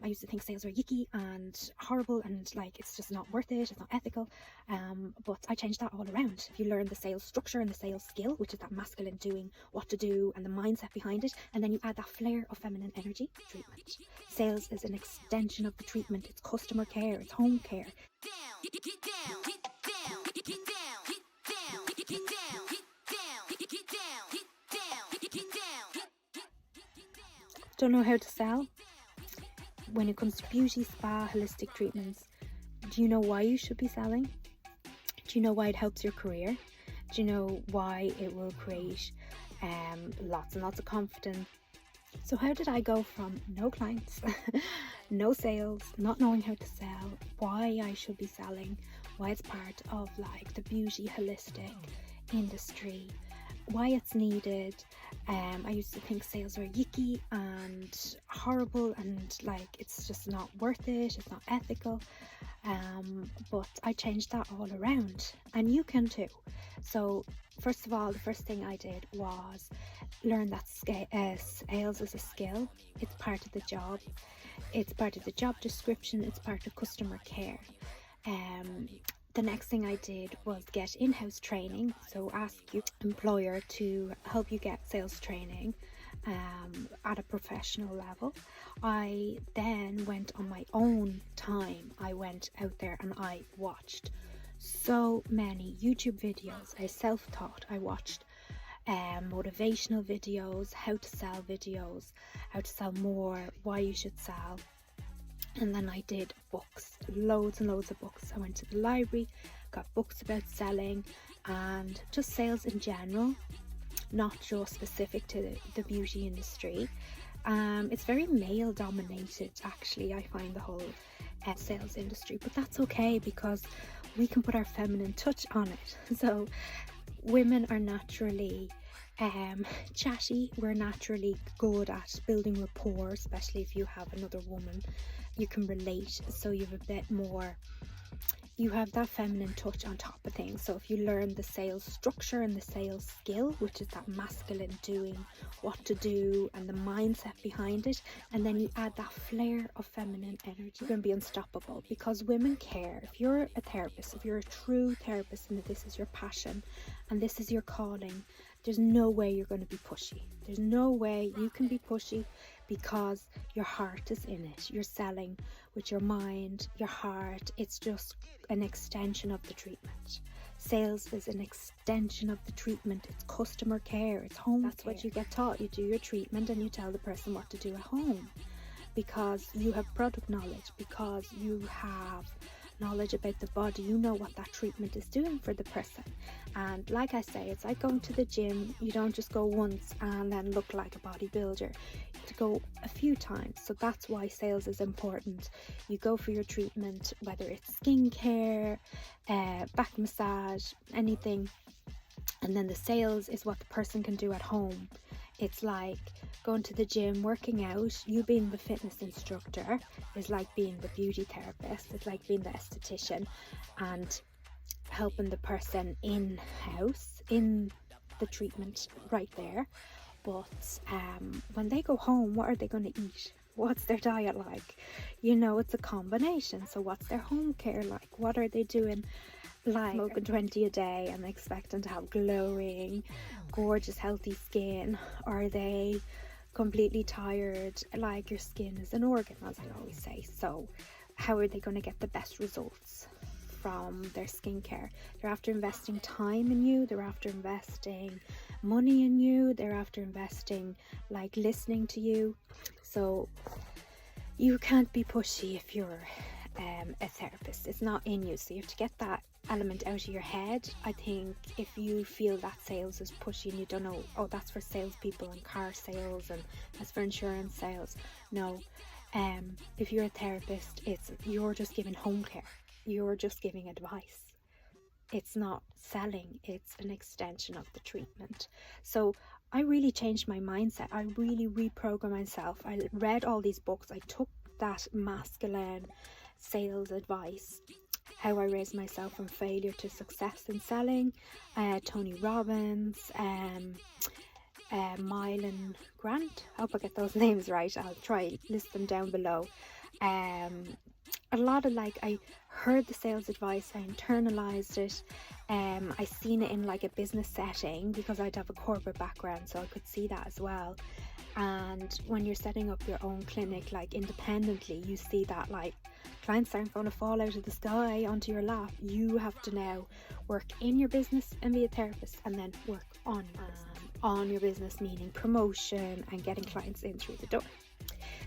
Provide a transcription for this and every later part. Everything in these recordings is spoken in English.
used to think sales were yucky and horrible and like it's just not worth it, it's not ethical. But I changed that all around. If you learn the sales structure and the sales skill, which is that masculine doing what to do and the mindset behind it, and then you add that flair of feminine energy, treatment. Sales is an extension of the treatment. It's customer care, it's home care. Don't know how to sell? When it comes to beauty, spa, holistic treatments, do you know why you should be selling? Do you know why it helps your career? Do you know why it will create lots and lots of confidence? So how did I go from no clients, no sales, not knowing how to sell, why I should be selling, why it's part of like the beauty holistic industry, why it's needed. I used to think sales were yucky and horrible and like it's just not worth it, it's not ethical. But I changed that all around, and you can too. So first of all, the first thing I did was learn that sales is a skill. It's part of the job, it's part of the job description, it's part of customer care. The next thing I did was get in-house training, so ask your employer to help you get sales training at a professional level. I then went on my own time. I went out there and I watched so many YouTube videos. I self-taught. I watched motivational videos, how to sell videos, how to sell more, why you should sell. And then I did books, loads and loads of books. I went to the library, got books about selling and just sales in general, not just specific to the beauty industry. It's very male dominated actually, I find the whole sales industry, but that's okay because we can put our feminine touch on it. So women are naturally chatty, we're naturally good at building rapport, especially if you have another woman you can relate, so you have a bit more, you have that feminine touch on top of things. So if you learn the sales structure and the sales skill, which is that masculine doing what to do and the mindset behind it, and then you add that flair of feminine energy, you're going to be unstoppable because women care. If you're a therapist, if you're a true therapist and this is your passion and this is your calling, there's no way you're going to be pushy. There's no way you can be pushy because your heart is in it. You're selling with your mind, your heart. It's just an extension of the treatment. Sales is an extension of the treatment. It's customer care, it's home care. That's what you get taught. You do your treatment and you tell the person what to do at home because you have product knowledge, because you have knowledge about the body. You know what that treatment is doing for the person. And like I say, it's like going to the gym. You don't just go once and then look like a bodybuilder. You have to go a few times. So that's why sales is important. You go for your treatment, whether it's skincare, back massage, anything, and then the sales is what the person can do at home. It's like going to the gym, working out. You being the fitness instructor is like being the beauty therapist. It's like being the esthetician and helping the person in-house, in the treatment right there. But when they go home, what are they going to eat? What's their diet like? You know, it's a combination. So what's their home care like? What are they doing? Like smoking 20 a day and expecting to have glowing, gorgeous, healthy skin? Are they completely tired? Like, your skin is an organ, as I always say. So how are they going to get the best results from their skincare? They're after investing time in you, they're after investing money in you, they're after investing like listening to you. So you can't be pushy if you're a therapist. It's not in you, so you have to get that element out of your head. I think if you feel that sales is pushy and you don't know, oh, that's for salespeople and car sales and that's for insurance sales. No, if you're a therapist, you're just giving home care, you're just giving advice. It's not selling, it's an extension of the treatment. So I really changed my mindset. I really reprogrammed myself. I read all these books. I took that masculine sales advice, how I raised myself from failure to success in selling, Tony Robbins, Mylan Grant, I hope I get those names right. I'll try list them down below. A lot of like, I heard the sales advice, I internalized it. I seen it in like a business setting because I'd have a corporate background, so I could see that as well. And when you're setting up your own clinic like independently, you see that like clients aren't going to fall out of the sky onto your lap. You have to now work in your business and be a therapist, and then work on your business, meaning promotion and getting clients in through the door.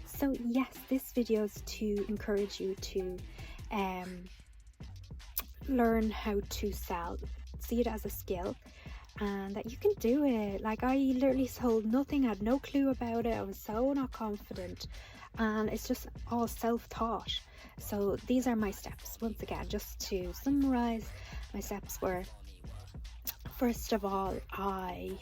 So yes, this video is to encourage you to learn how to sell, see it as a skill, and that you can do it. Like, I literally sold nothing, had no clue about it, I was so not confident, and it's just all self-taught. So these are my steps. Once again, just to summarize, my steps were, first of all, I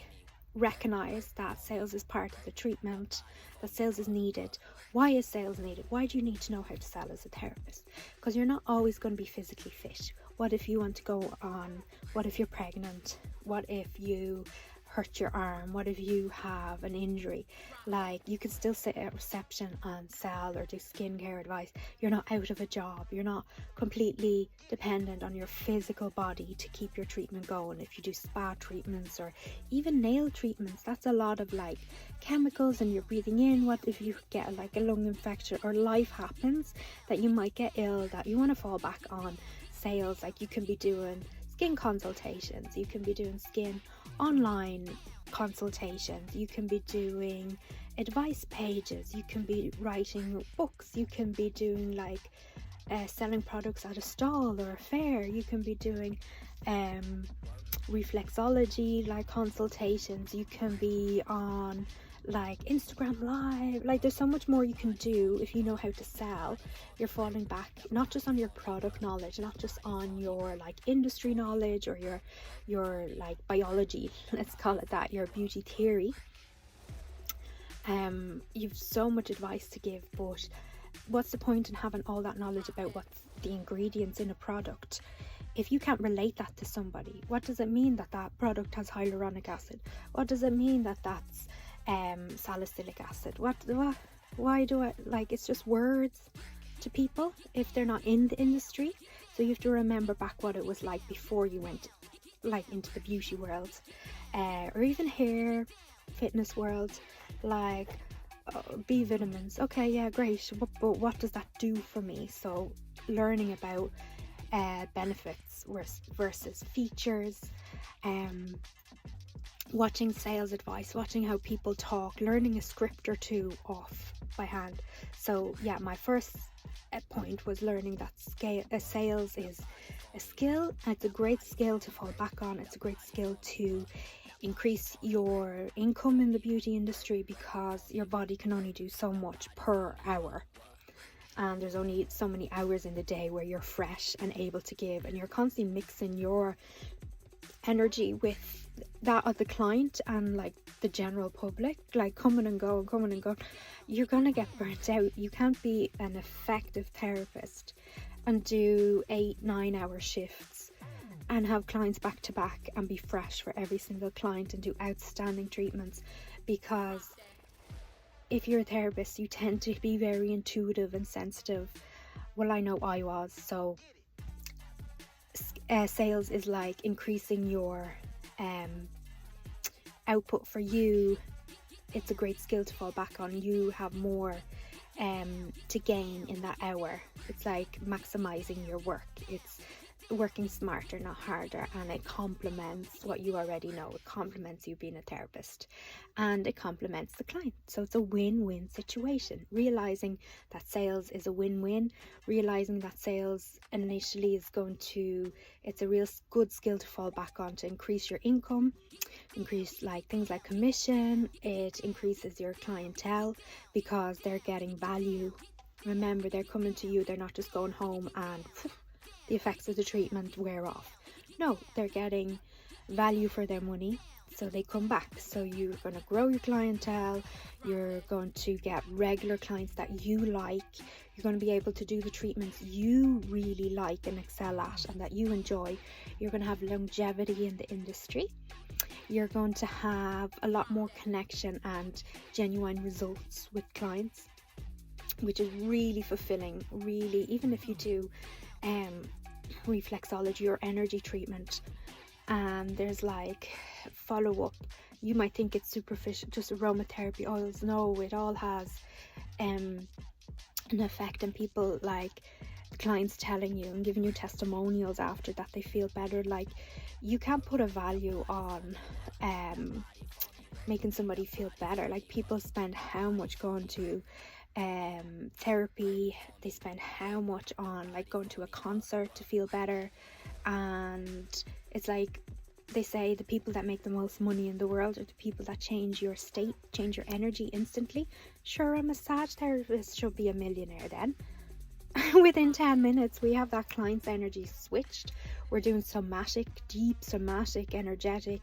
recognize that sales is part of the treatment, that sales is needed. Why is sales needed? Why do you need to know how to sell as a therapist? Because you're not always going to be physically fit. What if you want to go on? What if you're pregnant? What if you hurt your arm? What if you have an injury? Like, you can still sit at reception and sell or do skincare advice. You're not out of a job. You're not completely dependent on your physical body to keep your treatment going. If you do spa treatments or even nail treatments, that's a lot of like chemicals and you're breathing in. What if you get like a lung infection or life happens that you might get ill, that you want to fall back on sales? Like, you can be doing skin consultations, you can be doing skin online consultations, you can be doing advice pages, you can be writing books, you can be doing like selling products at a stall or a fair, you can be doing reflexology like consultations, you can be on like Instagram live. Like, there's so much more you can do if you know how to sell. You're falling back not just on your product knowledge, not just on your like industry knowledge or your like biology, let's call it that, your beauty theory. You've so much advice to give, but what's the point in having all that knowledge about what's the ingredients in a product if you can't relate that to somebody? What does it mean that that product has hyaluronic acid? What does it mean that that's salicylic acid? Why do I like, it's just words to people if they're not in the industry. So you have to remember back what it was like before you went like into the beauty world, or even hair fitness world, like B vitamins. Okay, yeah, great, but what does that do for me? So learning about benefits versus features, watching sales advice, watching how people talk, learning a script or two off by hand. So yeah, my first point was learning that sales is a skill, and it's a great skill to fall back on. It's a great skill to increase your income in the beauty industry, because your body can only do so much per hour, and there's only so many hours in the day where you're fresh and able to give, and you're constantly mixing your energy with that of the client and like the general public, like coming and go. You're gonna get burnt out. You can't be an effective therapist and do 8-9 hour shifts and have clients back to back and be fresh for every single client and do outstanding treatments, because if you're a therapist, you tend to be very intuitive and sensitive. Well, I know I was. So sales is like increasing your output for you. It's a great skill to fall back on. You have more to gain in that hour. It's like maximizing your work. It's working smarter, not harder, and it complements what you already know. It complements you being a therapist, and it complements the client. So it's a win-win situation. Realizing that sales is a win-win, realizing that sales initially is it's a real good skill to fall back on to increase your income, increase like things like commission. It increases your clientele because they're getting value. Remember, they're coming to you, they're not just going home and the effects of the treatment wear off. No, they're getting value for their money, so they come back. So you're going to grow your clientele, you're going to get regular clients that you like, you're going to be able to do the treatments you really like and excel at and that you enjoy. You're going to have longevity in the industry. You're going to have a lot more connection and genuine results with clients. which is really fulfilling. Really, even if you do reflexology or energy treatment, and there's like follow-up, you might think it's superficial, just aromatherapy oils. No, it all has an effect, and people, like clients telling you and giving you testimonials after that they feel better. Like, you can't put a value on making somebody feel better. Like, people spend how much going to therapy, they spend how much on like going to a concert to feel better, and it's like they say the people that make the most money in the world are the people that change your state, change your energy instantly. Sure, a massage therapist should be a millionaire then. Within 10 minutes we have that client's energy switched. We're doing somatic, deep somatic, energetic,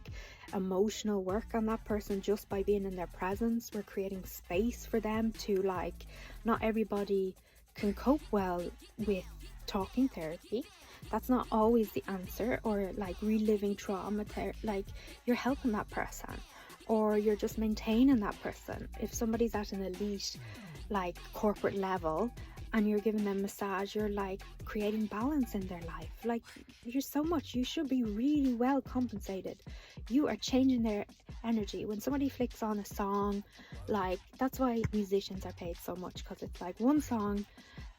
emotional work on that person just by being in their presence. We're creating space for them to, like, not everybody can cope well with talking therapy. That's not always the answer. Or like reliving trauma, like you're helping that person, or you're just maintaining that person. If somebody's at an elite, like corporate level, and you're giving them massage, you're like creating balance in their life. Like, you're so much, you should be really well compensated. You are changing their energy. When somebody flicks on a song, like, that's why musicians are paid so much, because it's like one song,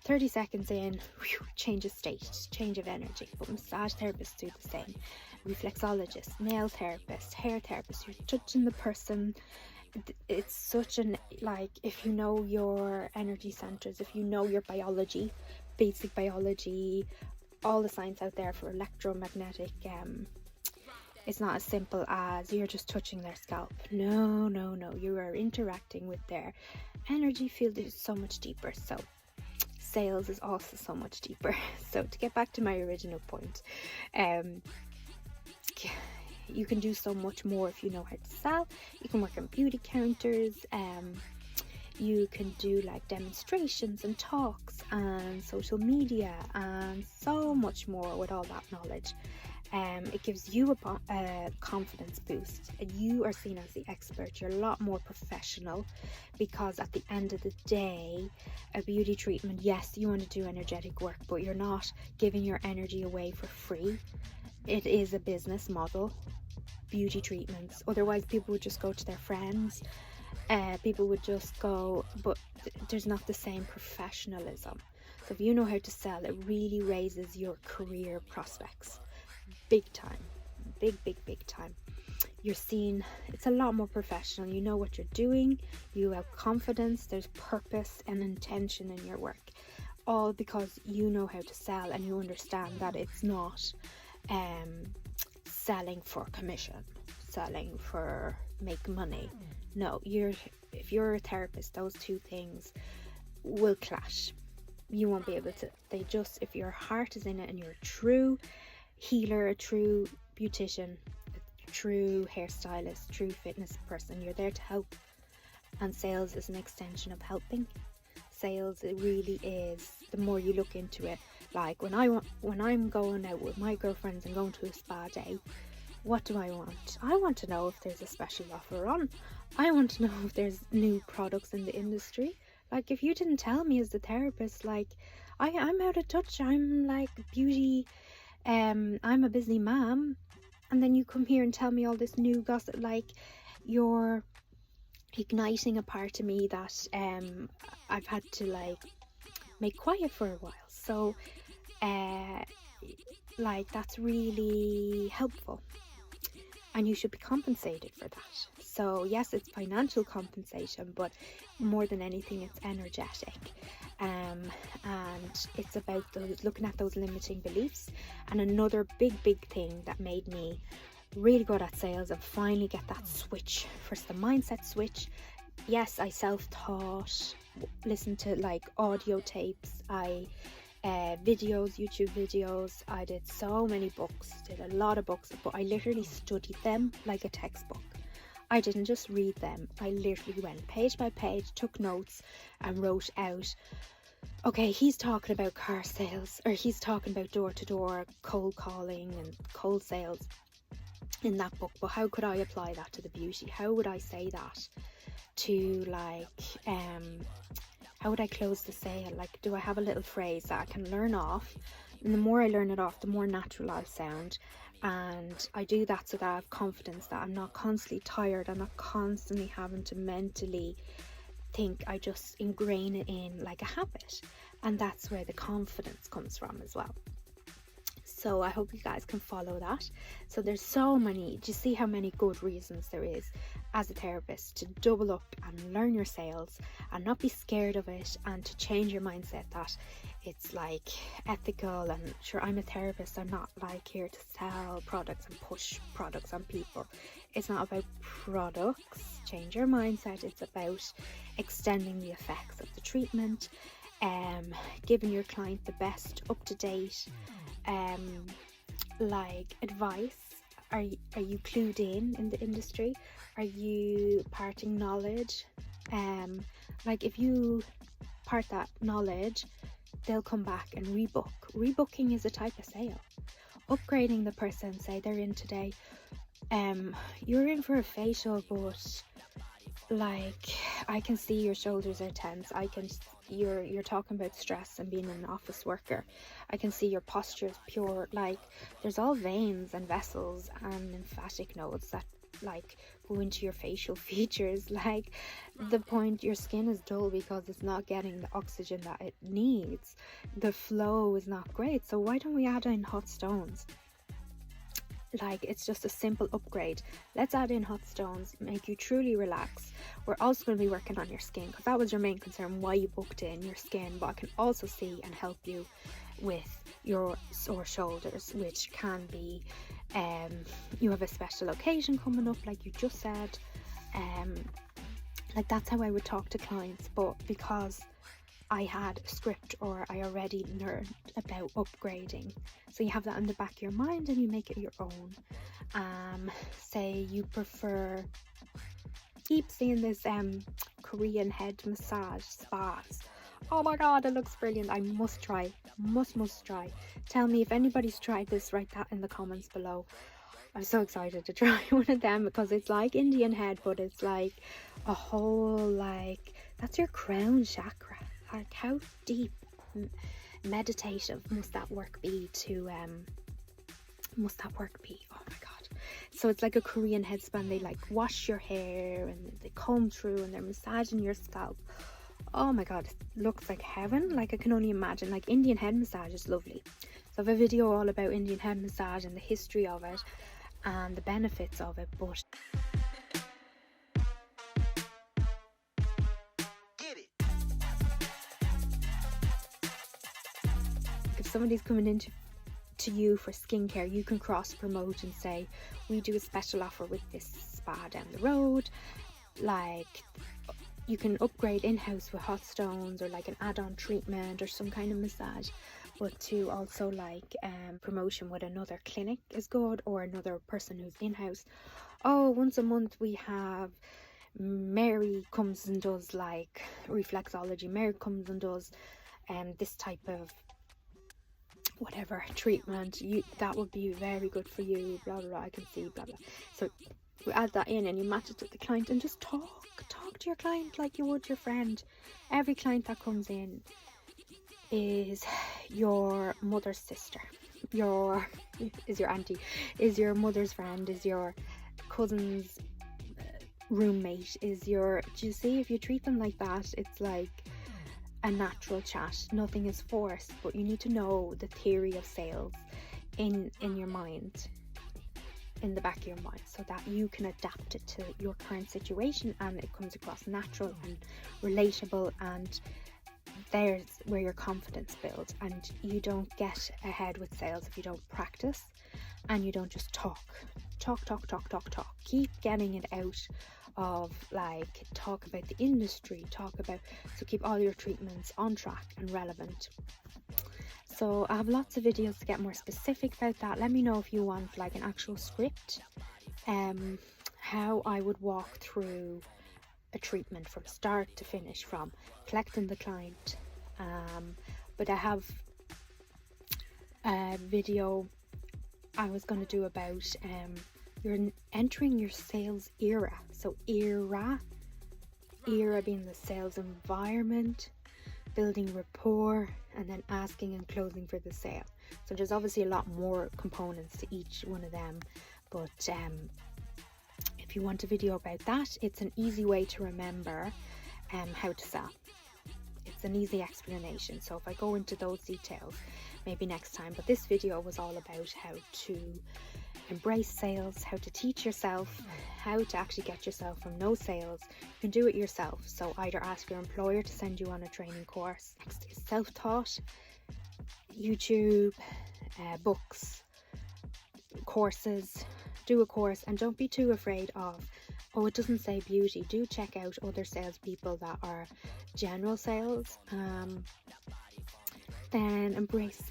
30 seconds in, whew, change of state, change of energy. But massage therapists do the same. Reflexologists, nail therapists, hair therapists, you're touching the person. It's such an, like, if you know your energy centers, if you know your biology, basic biology, all the science out there for electromagnetic, it's not as simple as you're just touching their scalp. No, you are interacting with their energy field. Is so much deeper. So sales is also so much deeper. So to get back to my original point, you can do so much more if you know how to sell. You can work on beauty counters, you can do like demonstrations and talks and social media and so much more with all that knowledge. It gives you a confidence boost, and you are seen as the expert. You're a lot more professional, because at the end of the day, a beauty treatment, yes, you want to do energetic work, but you're not giving your energy away for free. It is a business model, beauty treatments. Otherwise people would just go to their friends, people would just go, but there's not the same professionalism. So if you know how to sell, it really raises your career prospects big time, big time. You're seen, it's a lot more professional. You know what you're doing, you have confidence, there's purpose and intention in your work, all because you know how to sell, and you understand that it's not selling for commission, selling for make money. No, if you're a therapist, those two things will clash. You won't be able to, if your heart is in it and you're a true healer, a true beautician, a true hairstylist, true fitness person, you're there to help. And sales is an extension of helping. Sales, it really is, the more you look into it. Like when I'm going out with my girlfriends and going to a spa day, what do I want? I want to know if there's a special offer on. I want to know if there's new products in the industry. Like, if you didn't tell me as the therapist, like, I'm out of touch, I'm like beauty, I'm a busy mom, and then you come here and tell me all this new gossip, like, you're igniting a part of me that I've had to like make quiet for a while. So like, that's really helpful, and you should be compensated for that. So yes, it's financial compensation, but more than anything it's energetic, and it's about looking at those limiting beliefs. And another big thing that made me really good at sales and finally get that switch, first the mindset switch. Yes, I self-taught, listened to like audio tapes, videos, YouTube videos. I did so many books, did a lot of books, but I literally studied them like a textbook. I didn't just read them, I literally went page by page, took notes and wrote out, okay, he's talking about car sales, or he's talking about door-to-door cold calling and cold sales in that book, but how could I apply that to the beauty? How would I say that to like how would I close the sale? Like, do I have a little phrase that I can learn off? And the more I learn it off, the more natural I'll sound. And I do that so that I have confidence, that I'm not constantly tired, I'm not constantly having to mentally think. I just ingrain it in like a habit, and that's where the confidence comes from as well. So I hope you guys can follow that. So there's so many, do you see how many good reasons there is as a therapist to double up and learn your sales and not be scared of it, and to change your mindset that it's like ethical. And sure, I'm a therapist, I'm not like here to sell products and push products on people. It's not about products. Change your mindset. It's about extending the effects of the treatment, giving your client the best up-to-date like advice. Are you clued in the industry? Are you parting knowledge? Like, if you part that knowledge, they'll come back and rebook. Rebooking is a type of sale. Upgrading the person, say they're in today, you're in for a facial, but like, I can see your shoulders are tense. You're talking about stress and being an office worker. I can see your posture is pure. Like, there's all veins and vessels and lymphatic nodes that like go into your facial features. Like, the point, your skin is dull because it's not getting the oxygen that it needs. The flow is not great. So why don't we add in hot stones? Like, it's just a simple upgrade. Let's add in hot stones, make you truly relax. We're also going to be working on your skin, because that was your main concern, why you booked in your skin. But I can also see and help you with your sore shoulders, which can be you have a special occasion coming up, like you just said. Like, that's how I would talk to clients. But because I had a script, or I already learned about upgrading, so you have that in the back of your mind and you make it your own. Say you prefer, keep seeing this Korean head massage spas. Oh my god, it looks brilliant. I must try, must try. Tell me if anybody's tried this, write that in the comments below. I'm so excited to try one of them, because it's like Indian head, but it's like a whole, like, that's your crown chakra. Like, how deep meditative must that work be to oh my god. So it's like a Korean head spa, and they like wash your hair and they comb through and they're massaging your scalp. Oh my god, it looks like heaven. Like, I can only imagine. Like, Indian head massage is lovely. So I have a video all about Indian head massage and the history of it and the benefits of it. But if somebody's coming into you for skincare, you can cross promote and say, we do a special offer with this spa down the road. Like, you can upgrade in-house with hot stones, or like an add-on treatment or some kind of massage. But to also like promotion with another clinic is good, or another person who's in-house. Oh, once a month we have Mary comes and does like reflexology. Mary comes and does this type of whatever treatment. That would be very good for you, blah blah blah. I can see blah blah. So we add that in and you match it to the client, and just talk to your client like you would your friend. Every client that comes in is your mother's sister, is your auntie, is your mother's friend, is your cousin's roommate, is your, do you see? If you treat them like that, it's like a natural chat. Nothing is forced, but you need to know the theory of sales in your mind, in the back of your mind, so that you can adapt it to your current situation and it comes across natural and relatable. And there's where your confidence builds, and you don't get ahead with sales if you don't practice and you don't just talk. Keep getting it out of, like, talk about the industry, so keep all your treatments on track and relevant. So I have lots of videos to get more specific about that. Let me know if you want like an actual script, how I would walk through a treatment from start to finish, from collecting the client. But I have a video I was going to do about you're entering your sales era. So era being the sales environment, building rapport, and then asking and closing for the sale. So there's obviously a lot more components to each one of them, but if you want a video about that, it's an easy way to remember how to sell. It's an easy explanation. So if I go into those details maybe next time, but this video was all about how to embrace sales, how to teach yourself how to actually get yourself from no sales. You can do it yourself. So either ask your employer to send you on a training course. Next is self-taught, YouTube, books, courses. Do a course, and don't be too afraid of, oh, it doesn't say beauty. Do check out other salespeople that are general sales. Then embrace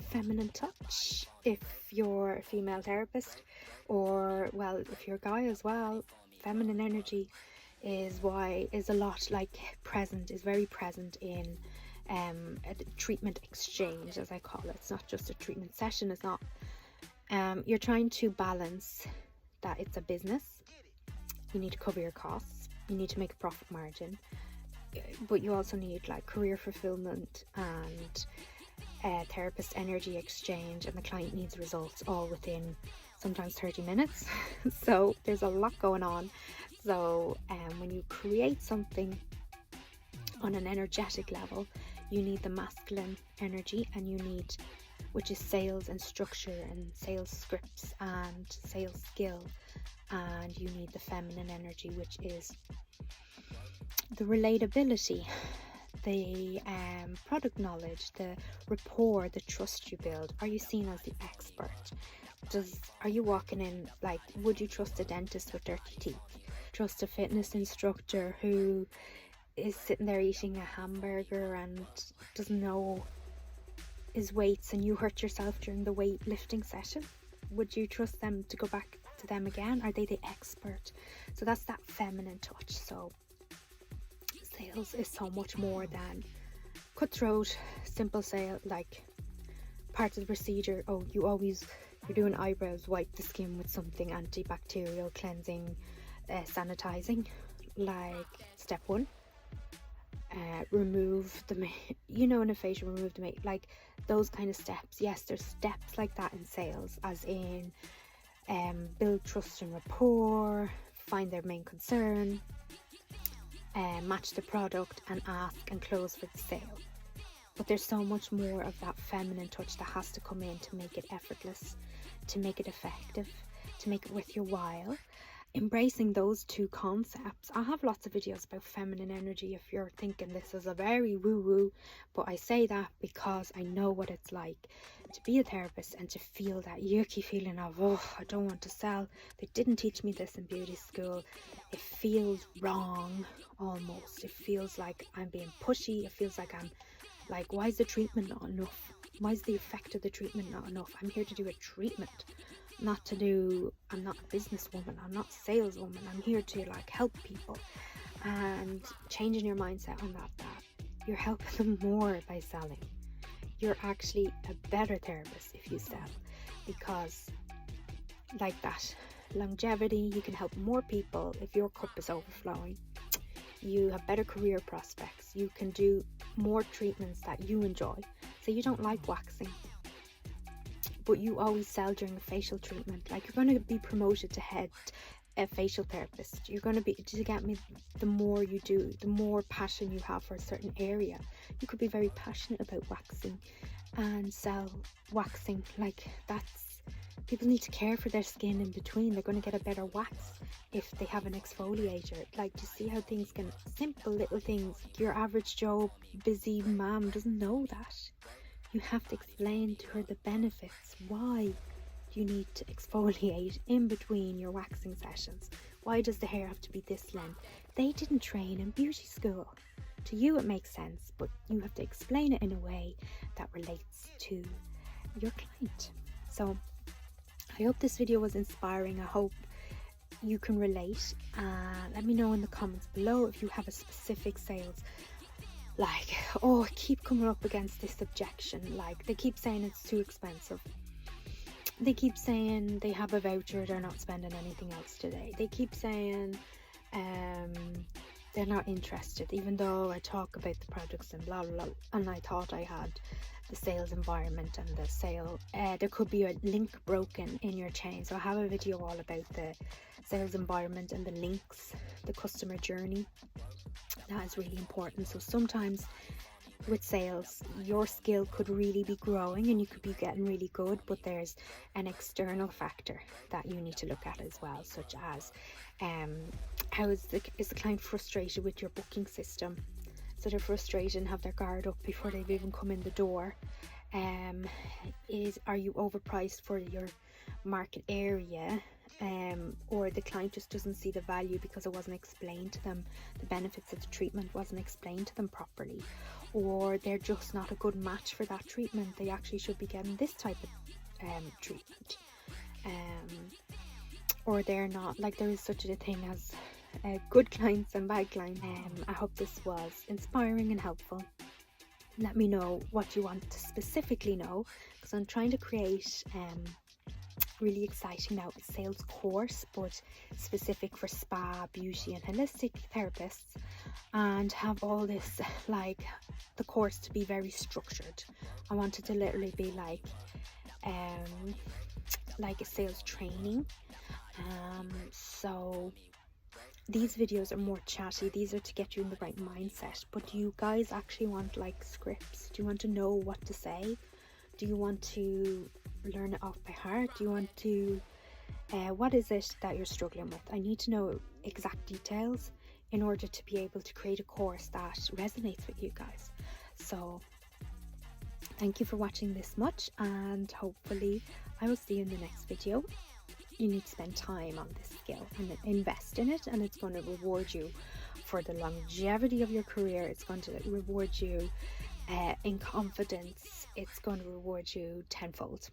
feminine touch if you're a female therapist, or well, if you're a guy as well. Feminine energy is a lot like present, is very present in a treatment exchange, as I call it. It's not just a treatment session. It's not you're trying to balance that it's a business. You need to cover your costs, you need to make a profit margin, but you also need like career fulfillment and therapist energy exchange, and the client needs results all within sometimes 30 minutes. So there's a lot going on. So when you create something on an energetic level, you need the masculine energy, and you need, which is sales and structure and sales scripts and sales skill, and you need the feminine energy, which is the relatability, the product knowledge, the rapport, the trust you build. Are you seen as the expert? Are you walking in like, would you trust a dentist with dirty teeth? Trust a fitness instructor who is sitting there eating a hamburger and doesn't know his weights, and you hurt yourself during the weightlifting session? Would you trust them to go back to them again? Are they the expert? So that's that feminine touch. So sales is so much more than cutthroat, simple sale, like part of the procedure. Oh, you're doing eyebrows, wipe the skin with something antibacterial, cleansing, sanitizing, like step 1. Remove the in a facial, remove the makeup, like those kind of steps. Yes, there's steps like that in sales, as in build trust and rapport, find their main concern, match the product, and ask and close for the sale. But there's so much more of that feminine touch that has to come in to make it effortless, to make it effective, to make it worth your while. Embracing those two concepts. I have lots of videos about feminine energy if you're thinking this is a very woo-woo, but I say that because I know what it's like to be a therapist and to feel that yucky feeling of, oh, I don't want to sell. They didn't teach me this in beauty school. It feels wrong almost. It feels like I'm being pushy. It feels like I'm like, why is the treatment not enough? Why is the effect of the treatment not enough? I'm here to do a treatment. I'm not a businesswoman, I'm not a saleswoman. I'm here to like help people, and changing your mindset on that you're helping them more by selling. You're actually a better therapist if you sell, because like that longevity, you can help more people if your cup is overflowing. You have better career prospects. You can do more treatments that you enjoy. So you don't like waxing, but you always sell during a facial treatment. Like, you're going to be promoted to head a facial therapist. You're going to be, to get me, the more you do, the more passion you have for a certain area. You could be very passionate about waxing and sell waxing. Like, that's, people need to care for their skin in between. They're going to get a better wax if they have an exfoliator. Like, to see how things can, simple little things, your average Joe busy mom doesn't know that. You have to explain to her the benefits. Why do you need to exfoliate in between your waxing sessions? Why does the hair have to be this length? They didn't train in beauty school. To you it makes sense, but you have to explain it in a way that relates to your client. So I hope this video was inspiring. I hope you can relate. Let me know in the comments below if you have a specific sales, like, oh, I keep coming up against this objection. Like, they keep saying it's too expensive. They keep saying they have a they're not spending anything else today. They keep saying they're they're not interested, even though I talk about the products and blah blah blah, and I thought I had the sales environment and the sale. There could be a link broken in your chain, so I have a video all about the sales environment and the links, the customer journey. That is really important. So sometimes with sales, your skill could really be growing and you could be getting really good, but there's an external factor that you need to look at as well, such as how is the client frustrated with your booking system? So they're frustrated and have their guard up before they've even come in the door. Are you overpriced for your market area? Or the client just doesn't see the value because it wasn't explained to them, the benefits of the treatment wasn't explained to them properly, or they're just not a good match for that treatment. They actually should be getting this type of treatment, or they're not, like, there is such a thing as good clients and bad clients. I hope this was inspiring and helpful. Let me know what you want to specifically know, because I'm trying to create really exciting now a sales course, but specific for spa, beauty and holistic therapists, and have all this, like, the course to be very structured. I want it to literally be like a sales training. So these videos are more chatty, these are to get you in the right mindset, but do you guys actually want like scripts? Do you want to know what to say? Do you want to learn it off by heart? Do you want to what is it that you're struggling with? I need to know exact details in order to be able to create a course that resonates with you guys. So thank you for watching this much, and hopefully I will see you in the next video. You need to spend time on this skill and invest in it, and it's going to reward you for the longevity of your career. It's going to reward you in confidence. It's going to reward you tenfold.